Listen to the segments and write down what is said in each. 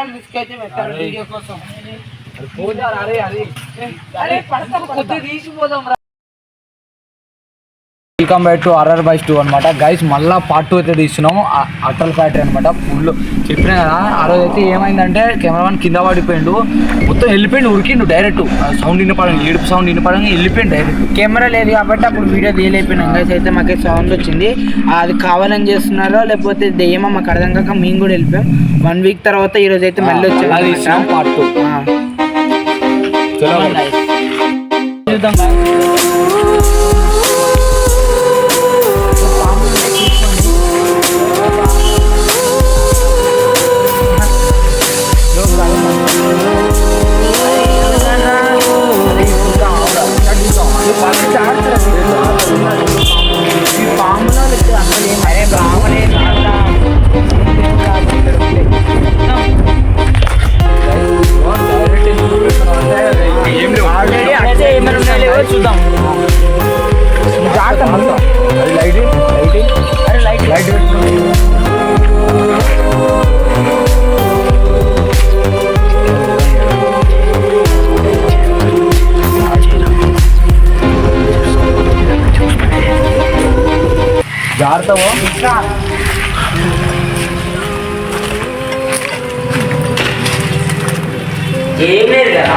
ప్రాణాలు రిస్క్ అయితే పెట్టారు వీడియో కోసం. తీసిపోదాం. Welcome back to RR Boys 2 అనమాట గైస్. మళ్ళీ పార్ట్ 2 అయితే తీస్తున్నాము. అటల్ ఫ్యాక్టరీ అనమాట. ఫుల్ చెప్పినా కదా ఆ రోజు అయితే ఏమైందంటే కెమెరామెన్ కింద పడిపోయిండు, మొత్తం వెళ్ళిపోయిండు, ఉరికిండు డైరెక్ట్. సౌండ్ వినపడంగా, ఏడుపు సౌండ్ వినపడంగా వెళ్ళిపోయిండు డైరెక్ట్. కెమెరా లేదు కాబట్టి అప్పుడు వీడియో తీయలేకపోయినాం గైస్. అయితే మాకు సౌండ్ వచ్చింది, అది కావాలని చేస్తున్నారో లేకపోతే దెయ్యమో మాకు అర్థం కాక మేము కూడా వెళ్ళిపోయాం. 1 వీక్ తర్వాత ఈరోజు అయితే మళ్ళీ వచ్చాం పార్ట్ 2 చూద్దాం. చూద్దాం. జాగ్రత్త మొత్తం. జాగ్రత్త. ఏం లేదు కదా,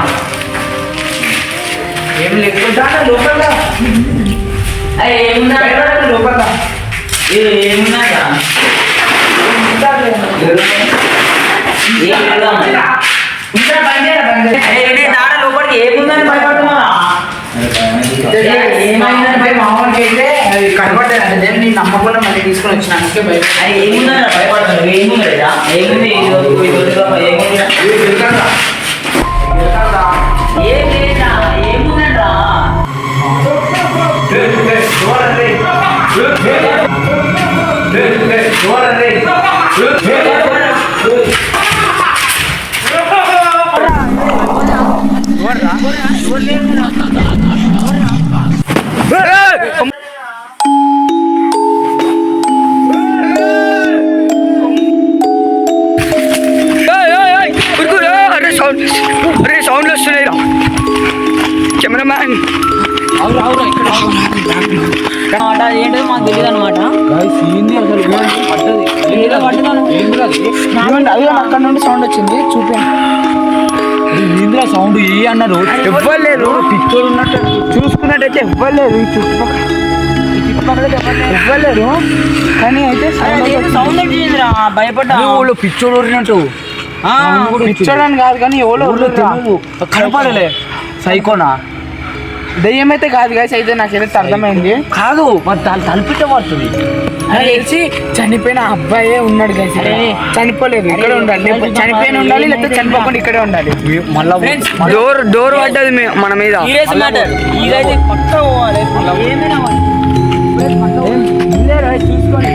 ఏం లేకుండా లోపల ఏమున్నా లోపల ఏమున్నా లోపలికి ఏముందని భయపడుతున్నా. ఏమైందని భయ మామూలుగా అయితే అది కనపడలేదు. నేను నమ్మకుండా మళ్ళీ తీసుకొని వచ్చిన అందుకే భయం. ఏముందని భయపడతాను. ఏముంది లేదా, ఏముంది ఏం లేదా, ఏముందండ్రా. సౌండ్ వస్తున్నాయి రా కెమెరామ్యాన్. ఏంటో మాకు తెలియదు అనమాట. అక్కడ నుండి సౌండ్ వచ్చింది. ఇందులో సౌండ్ ఏ అన్నారు, ఇవ్వలేరు. పిక్చర్ ఉన్నట్టు చూసుకున్నట్టయితే ఇవ్వలేరు. ఈ చుట్టుపక్కల ఇవ్వలేరు, కానీ అయితే సౌండ్ వచ్చిందిరా. భయపడ్డా. వాళ్ళు పిక్చర్ ఊరినట్టు పిచ్చోడని కాదు కానీ ఎవరో కనపడలే. సైకోనా దెయ్యం అయితే కాదు గాయస్. అయితే నాకైతే అర్థమైంది కాదు, మరి తలపిట్ట పడుతుంది అని తెలిసి చనిపోయిన అబ్బాయే ఉన్నాడు గాయస్. చనిపోలేదు, ఇక్కడే ఉండాలి. చనిపోయిన ఉండాలి లేకపోతే చనిపోకుండా ఇక్కడే ఉండాలి. మళ్ళీ డోర్ పడ్డది మన మీద. చూసుకోండి.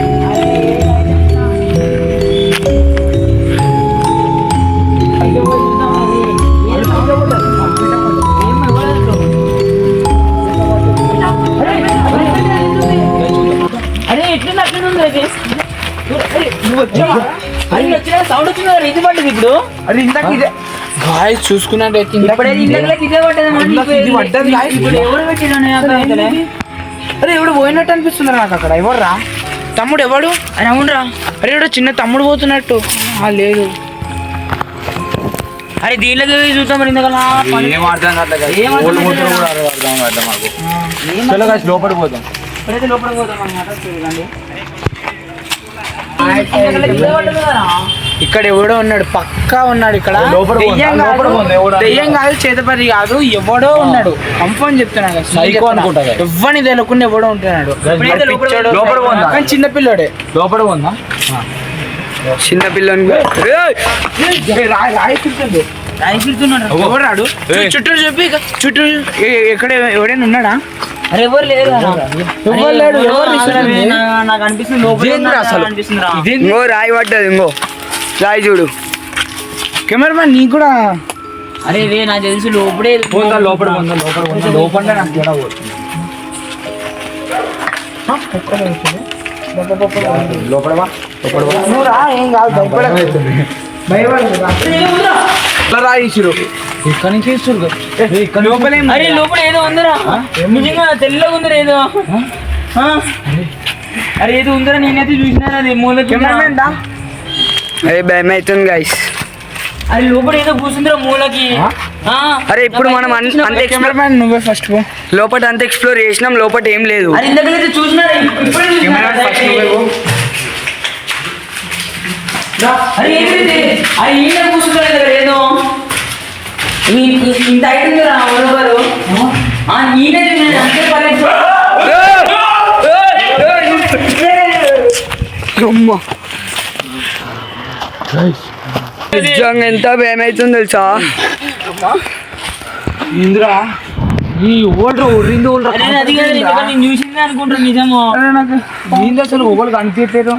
అరే ఎట్లా సౌండ్ వచ్చింది. ఇది పడ్డది ఇప్పుడు. అది ఇందాక ఇదే గాయస్ చూసుకున్నట్టయితే ఇదే పడ్డది. ఎవరు పెట్టిన అరే ఎవడు పోయినట్టు అనిపిస్తుంది నాకు అక్కడ. ఎవర్రా తమ్ముడు? ఎవడు? అరే అవునరా. అరే ఎవడో చిన్న తమ్ముడు పోతున్నట్టు. లేదు, అరే దీనిలో చూద్దాం. మరి ఏం అర్థం కాదు. లోపలికి పోదాం. ఇప్పుడైతే లోపలికి పోదాం అన్నమాట. చూడండి, ఇక్కడ ఎవడో ఉన్నాడు, పక్కా ఉన్నాడు ఇక్కడ. దెయ్యం కాదు, చేతపరి కాదు, ఎవడో ఉన్నాడు. కన్ఫర్మ్ చెప్తున్నా కదా, ఎవ్వని తెలియకుండా ఎవడో ఉంటున్నాడు. కానీ చిన్నపిల్లడే. లోపల ఉందా? చిన్నపిల్లని ఎవరాడు? చుట్టూ చెప్పి చుట్టూ ఎక్కడ ఎవడైనా ఉన్నాడా? అరే ఎవరు లేరు. నాకు అనిపిస్తుంది ఇంకో రాయి పడ్డది. ఇంకో రాయి చూడు కెమెరామెన్. నీకు కూడా అరే రే నాకు తెలుసు లోపడే లోపల నాకు కూడా నువ్వు రా, ఏం కాదు, భయపడదు. ఇట్లా రాయిసిరు ఇక్కడ నుంచి ఇస్తారు అరే లోపల ఏదో ఉందిరా నిజంగా తెల్లగా ఉందిరా ఏదో అరే ఏదో ఉందిరా నేనైతే చూసినా అది మూలకి అరే భయం అవుతుంది గైస్. అరే లోపల ఏదో కూర్చుందిరా మూలకి అరే ఇప్పుడు మనం అంత కెమెరామ్యాన్ నువ్వే ఫస్ట్ లోపల అంత ఎక్స్ప్లోర్ చేసినాం, లోపల ఏం లేదు. అరే ఇంతకైతే చూసినారా ఇప్పుడే అరే ఏంటి అరే ఈయన కూర్చుంటారు కదా ఏదో ఇంత ఐటమ్ రా ఎవరు ఈయన అంతే పర్లేదు నిజంగా ఎంత భయం అవుతుంది తెలుసా. ఇందిరా ఈ ఓల్డ్రా ఒర్రింది ఓల్డ్రా అరే అది కాదు నేను చూసిందే అనుకుంటాను నిజము నాకు ఏంది అసలు ఓళ్ళు కనిపించట్లేదు.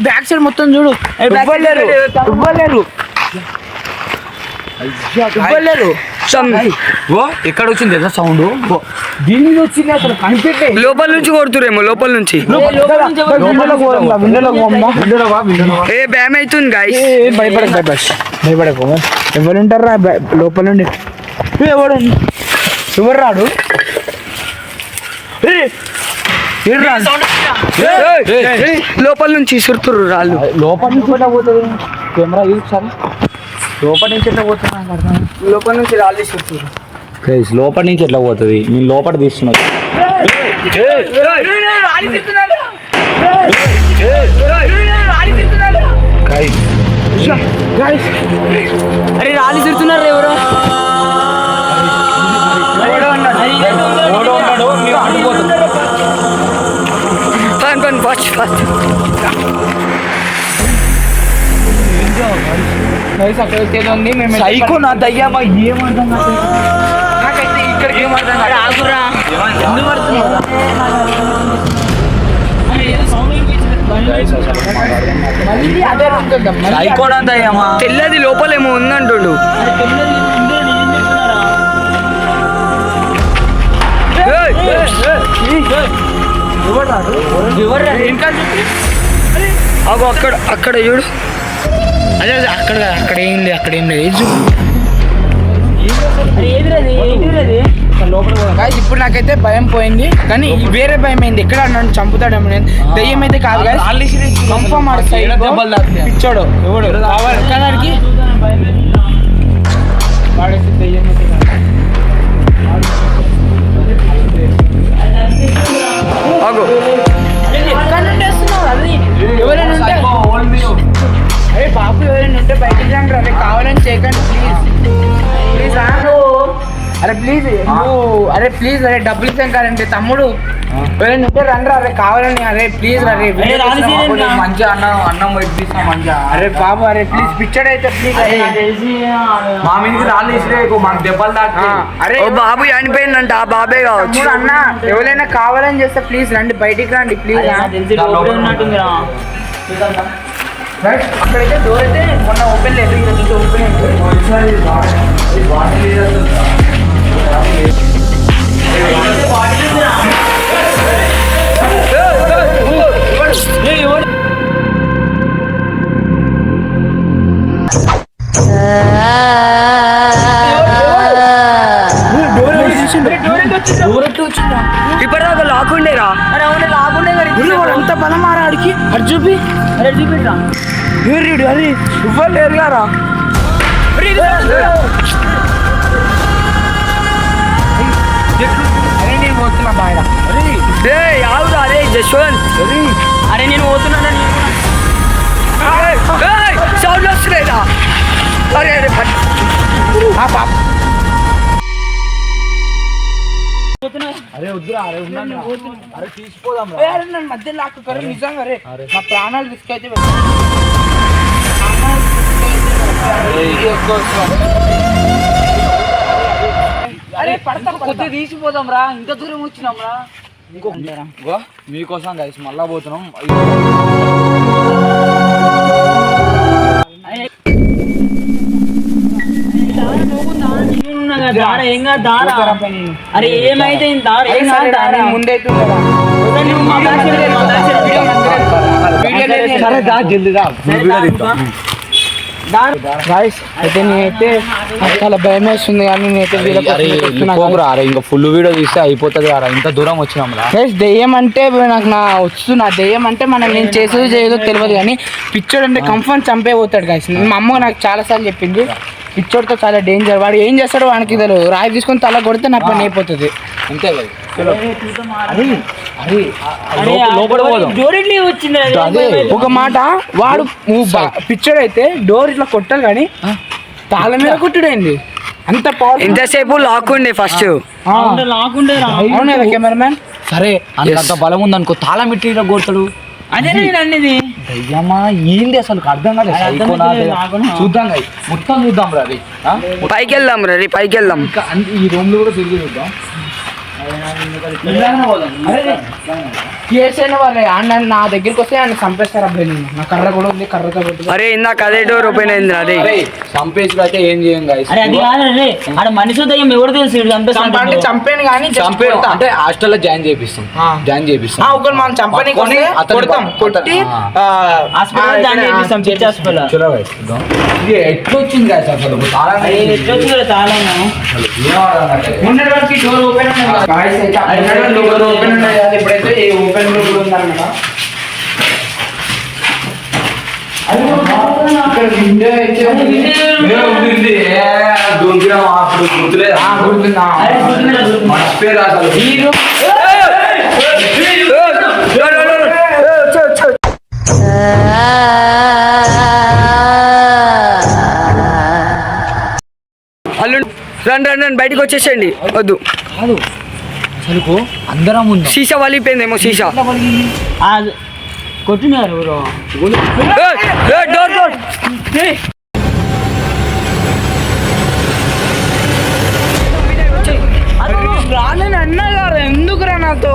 బ్యాక్ సైడ్ మొత్తం చూడు ఇవ్వలేరు ఎక్కడ వచ్చింది కదా సౌండ్ దీని మీద వచ్చింది అసలు కనిపించట్లేదు. లోపల నుంచి కొడుతురేమో, లోపల నుంచి. ఏ భయం అవుతుంది గాయస్. భయపడకు ఎవరు ఉంటారా లోపల నుండి ఎవరు రాడు లోపల నుంచి సురుతురు రాళ్ళు. లోపల నుంచి ఎట్లా పోతుంది కెమెరా చూసారా? లోపల నుంచి ఎట్లా పోతుంది లోపల నుంచి రాళ్ళు సురుతురు. లోపల నుంచి ఎట్లా పోతుంది? నేను లోపల తీస్తున్నా. అరే రాలి తిడుతున్నారు ఎవరు సైకో నా దయ్యామా ఏమంటా నాకైతే ఇక్కడికి ఏమర్థం కాదు. ఆగురా ఎందుకు పడుతున్నావు? మళ్ళీ అదే ఉంటుంది సైకో నా దయ్యామా. తెల్లది లోపలేమో ఉందంటుండు. అగో అక్కడ అక్కడ చూడు. అదే అక్కడ ఏం లేదు అక్కడ ఏం లేదు Guys, ఇప్పుడు నాకైతే భయం పోయింది కానీ వేరే భయం అయింది. ఎక్కడ నన్ను చంపుతాడేమో. దెయ్యం అయితే కాదు కన్ఫర్మ్ పిచ్చోడు ఎవడు కావాలి కలర్కి వాడేసి దెయ్యం అయితే అగో ఎక్కడ నుండి వస్తున్నావు? అది ఎవరైనా ఉంటే అరే బాబు ఎవరైనా ఉంటే బయటికి రండి. అరే కావాలని చేయకండి ప్లీజ్ ప్లీజ్ రాను. అరే ప్లీజ్ అరే ప్లీజ్ అరే డబ్బులు ఇస్తాం కదండి తమ్ముడు. ఎవరైనా ఉంటే రండి. అరే కావాలని అరే ప్లీజ్ అరే మంచిగా అన్నం పెట్టిస్తాం మంచిగా. అరే బాబు అరే ప్లీజ్ పిచ్చడు అయితే ప్లీజ్ మా మీదకి రాళ్ళు ఇసిరే మాకు దెబ్బలు దాకా. అరే ఓ బాబు చనిపోయిందంట, ఆ బాబే కావచ్చు. తమ్ముడు అన్న ఎవరైనా కావాలని చేస్తే ప్లీజ్ రండి బయటికి రండి ప్లీజ్. ఉన్నట్టుందిరా అక్కడైతే డోర్ అయితే మొన్న ఓపెన్ లేదు ఈరోజు ఓపెన్ అయింది. ఇప్పటిదాకా లాక్కుండేరా. అరే అవును లాగుండే అంత బలం ఆడికి అది చూపి అరే చూపిట్రా వీరుడు అరే ఇవ్వలేరు గారా. అరే నేను పోతున్నా బాగా ఆవురా అరే జశ్వంత్. అరే నేను పోతున్నాను సౌండ్ వస్తున్నాయిరా. అరే అరే పాప అరే వద్దురా అరే ఉన్నాను అరే తీసిపోదాం. అరే నన్ను మధ్య లాక్కుతారు నిజంగా. అరే నా ప్రాణాలు తీసుకైతే అరే పడతా కొద్దిగా తీసిపోదాం రా. ఇంత దూరం వచ్చినాం రా. ఇంకో మీకోసం గైస్ మళ్ళా పోతున్నాం. ఉన్నా కదా దార ఏం కాదు దార అరే ఏమైతే ఏం దార ఏం కాదు దార ముందైతే వదిలి నువ్వు మా బ్యాచ్ లో లేవు, మా బ్యాచ్ లో లేవు. సరే దా జల్దీ దా వీడియో తీద్దాం. గాయ్స్ అయితే నేనైతే నాకు చాలా భయం వేస్తుంది కానీ నేనైతే వీళ్ళ కోసం చెప్తున్నా పోకురా అరే ఇంకా ఫుల్ వీడియో తీస్తే అయిపోతుంది రా ఇంత దూరం వచ్చినాం రా. గైస్ దెయ్యం అంటే నాకు వస్తున్నా దెయ్యం అంటే మనం నేను చేసేదో చేయదో తెలియదు కానీ పిచ్చోడు అంటే కంఫర్ట్ చంపే పోతాడు గాయస్. మా అమ్మ నాకు చాలా సార్లు చెప్పింది పిచ్చోడితో చాలా డేంజర్, వాడు ఏం చేస్తాడో వానికి తెలియదు, రాయి తీసుకొని తల కొడితే నా పని అయిపోతుంది అంతే కదా. అరే లోపల పోదాం. డోరెడ్లీ వచ్చింది అది. అదే ఒక మాట వాడు పిచ్చోడు అయితే డోర్ ఇట్లా కొట్టాలి కానీ తాళ మీద కొట్టుడైంది అంత పవర్. ఇంతసేపు లాక్కుండే ఫస్ట్. అవును, లాక్కుండే రా. అవును కదా కెమెరామ్యాన్. సరే అంత బలం ఉంది అనుకో తాళం పెట్టి కొడతాడు. అదే నేను అన్నది. దయ్యమా ఏంది అసలు అర్థం కాలేదు. అది అర్థం సైకోనా కాలేదు, అది? నాకునా? చూద్దాం గా మొత్తం చూద్దాం రా అది. పైకి వెళ్దాం రే, పైకి వెళ్దాం. ఇంకా ఈ రూమ్ లో కూడా తిరిగి చూద్దాం. ఇలాగనే పోదాం. కేసైన వాళ్ళే అన్న నా దగ్గరికి వస్తే ఆయన చంపేస్తారు అబ్బాయి. నేను నా కర్ర కూడా ఉంది, కర్రతో కొట్టు. అరే ఇందాక అదే డోర్ ఓపెన్ అయింది అదే. చంపేసి అయితే ఏం చేయం guys. అరే అది కాదు రే, ఆడ మనిషి దయ్యం ఎవరు తెలుసు వీడు అంటే చంపేస్తాడు. చంపాను కానీ just చంపే కొడతా. అంటే హాస్టల్లో జాయిన్ చేపిస్తాం. జాయిన్ చేపిస్తాం. ఒకరు మనం చంపని పట్టుకొని అతన్ని కొడతాం, కొట్టి హాస్పిటల్ జాయిన్ చేపిస్తాం, పిచ్చి హాస్పిటల్. చలో guys, చూద్దాం. ఇది ఎట్లా వచ్చింది guys అసలు తాళం అరే ఎట్లా వచ్చింది రా తాళం? అసలు ఏమన్నట్టు. మొన్నటి వరకు డోర్ ఓపెన్ డోర్ ఓపెన్ ఉండదు కదా, ఇప్పుడైతే ఈ ఓపెన్ డోర్ కూడా ఉందన్నమాట. ఇక్కడ విండో అయితే ఉంది. ఉంది. దొంగినాం అప్పుడు గుర్తులేదా? గుర్తుందా? అరే గుర్తుందిరా, గుర్తుంది. మర్చిపోయారు అసలు. ఈ రూమ్ అల్లు రండి రండి రండి, బయటకు వచ్చేసేయండి. వద్దు, కాదు అసలు అందరం ఉందాం. సీసా వలిపోయిందేమో సీసా. ఆ, కొట్టినారు ఎవరో. Door door. రాలేని అన్నా గారు ఎందుకురా నాతో